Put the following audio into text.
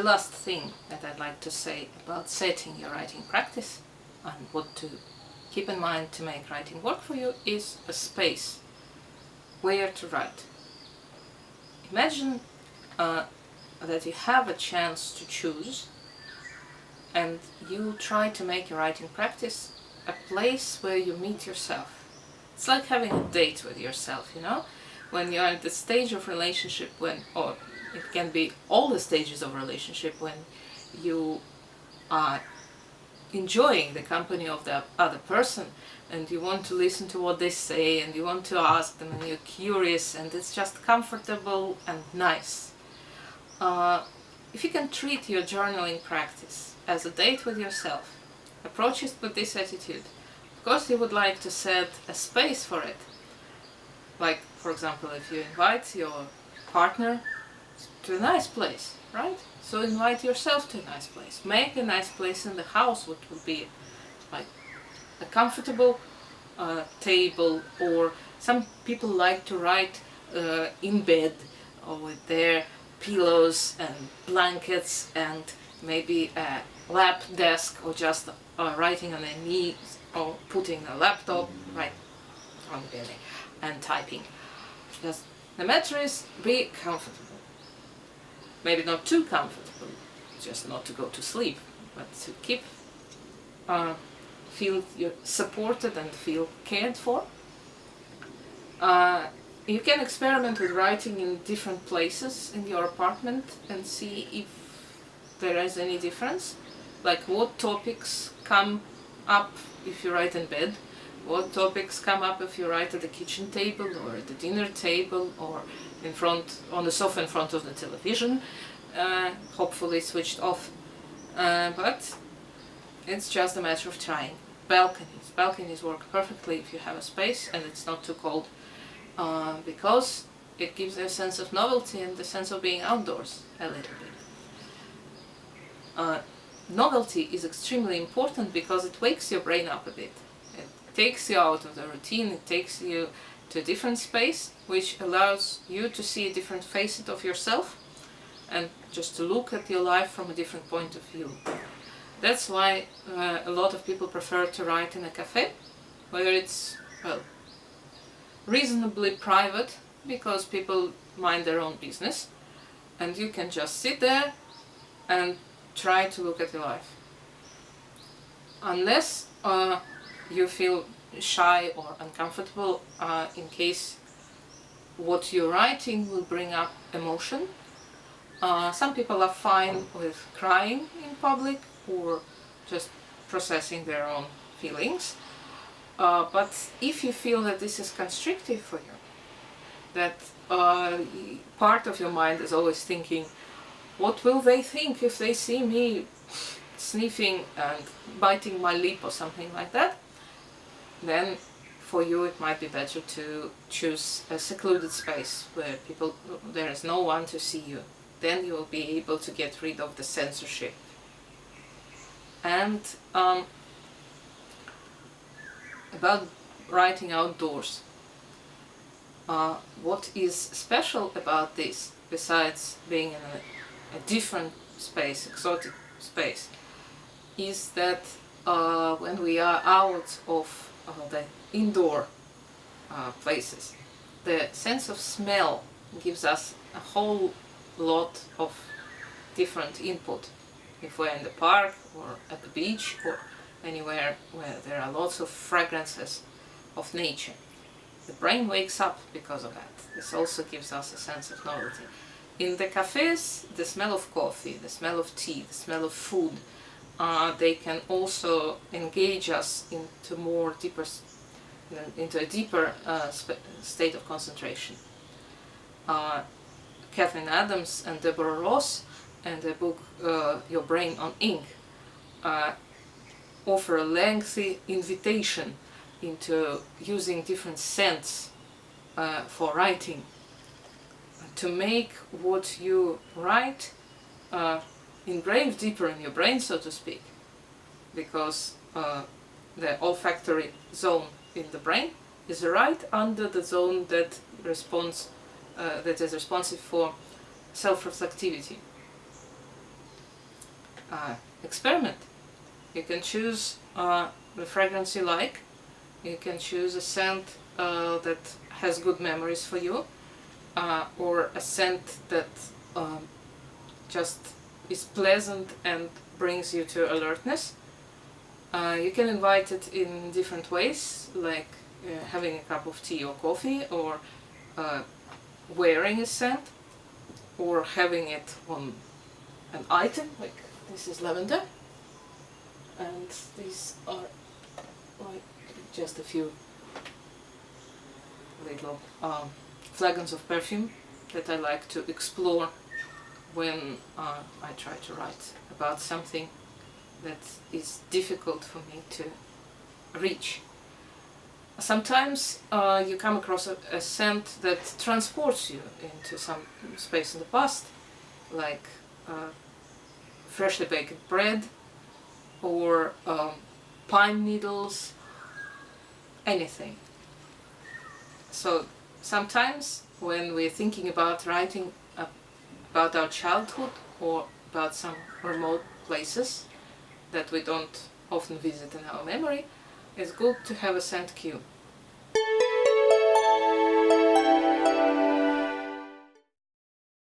last thing that I'd like to say about setting your writing practice and what to keep in mind to make writing work for you is a space where to write. Imagine that you have a chance to choose, and you try to make your writing practice a place where you meet yourself. It's like having a date with yourself, you know? When you're at the stage of relationship or it can be all the stages of relationship, when you are enjoying the company of the other person and you want to listen to what they say and you want to ask them and you're curious and it's just comfortable and nice. If you can treat your journaling practice as a date with yourself, approach it with this attitude. Of course you would like to set a space for it. Like, for example, if you invite your partner to a nice place, right? So invite yourself to a nice place. Make a nice place in the house, what would be like a comfortable table, or some people like to write in bed or with their pillows and blankets and maybe a lap desk, or just writing on their knees or putting a laptop right on the belly and typing. Just the matter is, be comfortable. Maybe not too comfortable, just not to go to sleep, but to keep feel you're supported and feel cared for. You can experiment with writing in different places in your apartment and see if there is any difference. Like what topics come up if you write in bed, what topics come up if you write at the kitchen table or at the dinner table or on the sofa in front of the television, hopefully switched off. But it's just a matter of trying. Balconies work perfectly if you have a space and it's not too cold, because it gives a sense of novelty and the sense of being outdoors a little bit. Novelty is extremely important because it wakes your brain up a bit. It takes you out of the routine, it takes you to a different space, which allows you to see a different facet of yourself and just to look at your life from a different point of view. That's why a lot of people prefer to write in a cafe, where it's, well, reasonably private, because people mind their own business and you can just sit there and try to look at your life. Unless you feel shy or uncomfortable in case what you're writing will bring up emotion. Some people are fine with crying in public or just processing their own feelings. But if you feel that this is constrictive for you, that part of your mind is always thinking, what will they think if they see me sniffing and biting my lip or something like that, then for you it might be better to choose a secluded space where there is no one to see you. Then you will be able to get rid of the censorship. And about writing outdoors, what is special about this, besides being in a different space, exotic space, is that when we are out of the indoor places, the sense of smell gives us a whole lot of different input. If we're in the park or at the beach or anywhere where there are lots of fragrances of nature, the brain wakes up because of that. This also gives us a sense of novelty. In the cafes, the smell of coffee, the smell of tea, the smell of food, they can also engage us into a deeper state of concentration. Catherine Adams and Deborah Ross and the book Your Brain on Ink offer a lengthy invitation into using different scents for writing, to make what you write engrave deeper in your brain, so to speak, because the olfactory zone in the brain is right under the zone that is responsive for self-reflectivity. experiment. You can choose the fragrance you like. You can choose a scent that has good memories for you, or a scent that just is pleasant and brings you to alertness. You can invite it in different ways, like having a cup of tea or coffee, or wearing a scent, or having it on an item, like this is lavender, and these are like just a few little flagons of perfume that I like to explore when I try to write about something that is difficult for me to reach. Sometimes you come across a scent that transports you into some space in the past, like freshly baked bread, or pine needles, anything. So sometimes when we're thinking about writing about our childhood or about some remote places that we don't often visit in our memory, it's good to have a scent cue.